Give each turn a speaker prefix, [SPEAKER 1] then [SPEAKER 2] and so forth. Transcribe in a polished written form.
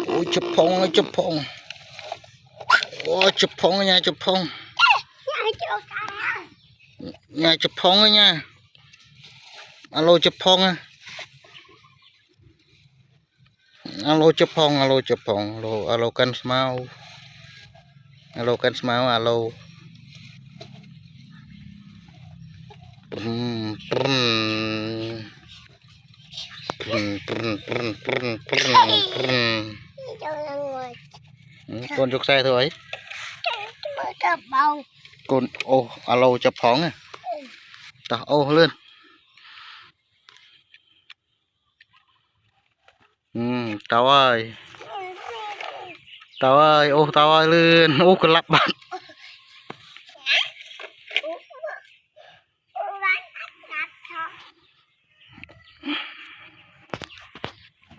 [SPEAKER 1] Ôi chụp phong ôi chụp phong nha chụp phong nha chụp phong nha alo chụp phong alo chụp phong alo chụp phong alo cân smile alo cân smile alo con chụp xe thôi con ô alo chụp phóng à tao ô lên tao ơi ô tao ơi lên ô con lắp bát